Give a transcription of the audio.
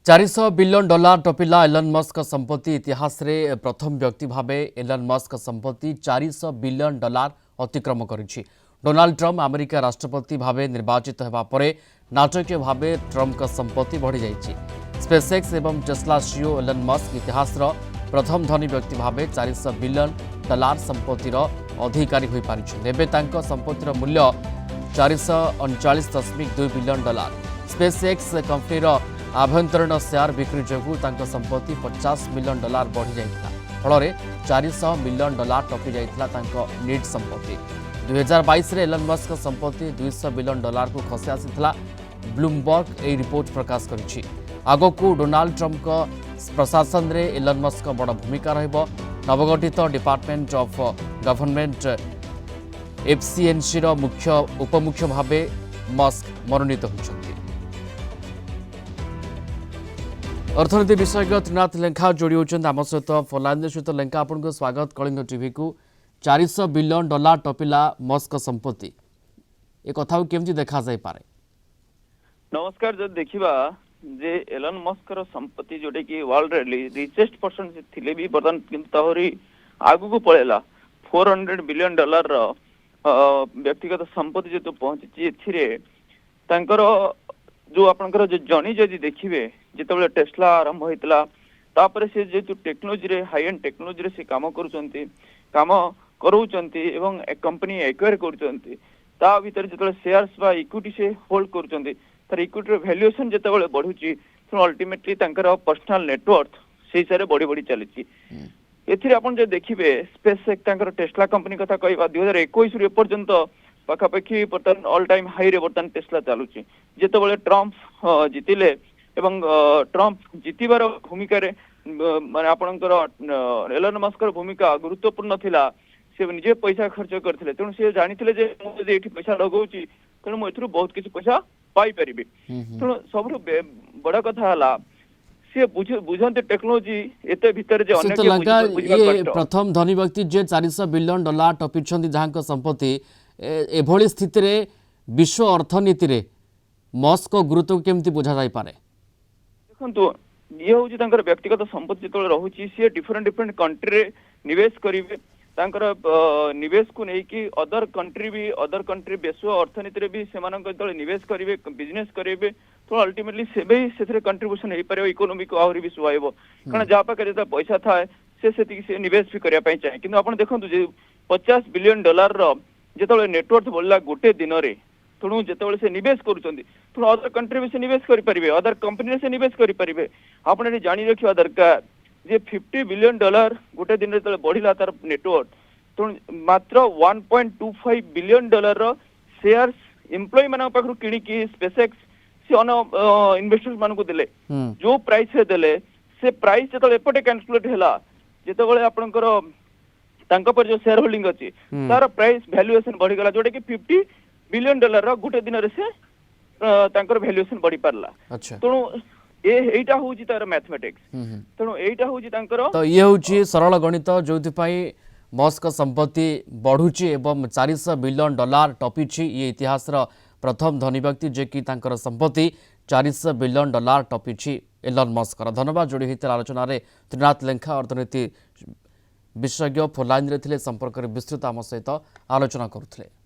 $400 billion टपिला Elon Musk संपत्ति इतिहास रे प्रथम व्यक्ति भावे एलन मस्क संपत्ति $400 बिलियन अतिक्रम करिछि। डोनाल्ड ट्रम्प अमेरिका राष्ट्रपति भावे निर्वाचित हेबा परे नाटकीय भावे ट्रम्प का संपत्ति बढ़ी जाइछि। स्पेसएक्स एवं टेस्ला सीईओ एलन मस्क इतिहास प्रथम धनी व्यक्ति भावे $400 बिलियन संपत्तिर अधिकारी होई पारिछन्। एबे तांको संपत्तिर मूल्य $439.2 बिलियन। स्पेसएक्स कंपनीर आभ्यंतरीण शेयर बिक्री जोगु तांको संपत्ति $50 मिलियन बढ़ी जाइथिला। फल $400 मिलियन टपी जाइथिला तांको नीट संपत्ति। 2022 रे एलन मस्क संपत्ति $200 बिलियन को खसी आसीथिला। ब्लूमबर्ग ए रिपोर्ट प्रकाश करिछि। आगकू डोनाल्ड ट्रम्प को प्रशासन रे एलन मस्क बड़ भूमिका रहिबो। नवगठित डिपार्टमेंट ऑफ गवर्नमेंट एफसीएनसी रो मुख्य उपमुख्य भावे मस्क मनोनीत होइछन्ति। अर्थनीति विषयज्ञ त्रिनाथ लेंखा जोड़ी होती आम सहित फोनलाइन सहित लेंखा आपको स्वागत। कलिंग टीवी को $400 बिलियन टपिला मस्क संपत्ति ए कथा केमती देखा जाय पारे? नमस्कार। जब देखा जे एलन मस्क संपत्ति जोटे कि वर्ल्ड रिचेस्ट पर्सन थिले भी बर्तमान किंतु आगु को पळेला $400 बिलियन व्यक्तिगत संपत्ति जो पहुंची एथिरे तांकर जो आपनकर जो जर्नी जदि देखिबे जेतबेले टेस्ला आरंभ होइतला तापर से जे टेक्नोलॉजी रे हाई एंड टेक्नोलॉजी रे से काम करूचंती एवं एक कंपनी एक्वायर करूचंती ता भीतर जेतबेले शेयर्स बा इक्विटी से होल्ड करूचंती तर इक्विटी रे वैल्यूएशन जेतबेले बढ़ुची तो अल्टीमेटली तांकर पर्सनल नेटवर्थ से हिसाब रे बढ़ी चलीची। एथिरे आपण जे देखिबे स्पेसएक्स तांकर टेस्ला कंपनी कथा कहबा 2021 रे पर्यंत पाखापाखि बर्तमान ऑल टाइम हाई रे बर्तमान टेस्ला चलुची। जेतबेले ट्रम्प जितिले एवं ट्रम्प जितबार भूमिका रे माने आपनकर एलन मस्क भूमिका गुरुत्वपूर्ण थिला। से निजे पैसा खर्च करथिले तेणु से जानिथिले जे मु जे एठी पैसा लगौची तेणु मु एथुरु बहुत किछि पैसा पाई परिबे। तेणु सबरु बड़ा कथा हला से बुझंते टेक्नोलॉजी एते भीतर जे अनेक ये प्रथम धनी व्यक्ति जे $400 बिलियन टपिछंती जहां संपत्ति एभली स्थिति रे विश्व अर्थनीति रे मस्क गुरुत्व केमती बुझा जाय पारे? देखो ये हूँ व्यक्तिगत संपत्ति जो रोचे सी डिफरेंट कंट्री रे निवेश करेंगे निवेश को लेकिन अदर कंट्री विश्व अर्थनीति भी से निवेश करेंगे बिजनेस करेंगे तो अल्टीमेटली से कंट्रीब्यूशन हो पारे इकोनॉमी को आहरी भी सुहाइब कारण जहाँ पाखे जो पैसा थाए से निवेश भी करने चाहे कि आप देखो $50 बिलियन जो नेटवर्थ बढ़ला गोटे दिन में तेणु जो से निवेश करुँच अदर कंट्री से निवेश करें अदर कंपनी से निवेश करें आप जानी रखा दरकार जे $50 बिलियन गोटे दिन में बढ़ला तार नेटवर्थ तेणु मात्र $1.25 बिलियन शेयर्स एम्प्लॉय मान पाखु किणिकी स्पेसएक्स से अन इन्वेस्टर्स मान को देले जो प्राइस से देले से प्राइस जो एपटे कैलकुलेट है जिते आपंकर तांका पर जो शेयर होल्डिंग अच्छी तार प्राइस वैल्यूएशन बढ़ीगला जोटा कि $50 बिलियन गोटे दिन से वैल्यूएशन बढ़ी पारला। तेणु एटा होची तार मैथमेटिक्स तेणु एटा होची तांकर तो ये होची सरल गणित जोथि पई मस्क संपत्ति बढ़ुची एवं $400 बिलियन टपिछि। ये इतिहास प्रथम धनी व्यक्ति जे कि तांकर संपत्ति $400 बिलियन टपिछि एलन मस्क। धन्यवाद जोड़ी होते आलोचना रे त्रिनाथ लेंखा अर्थनीति विशेषज्ञ फोनलाइन रे थिले संपर्क विस्तृत आम सहित आलोचना करुथिले।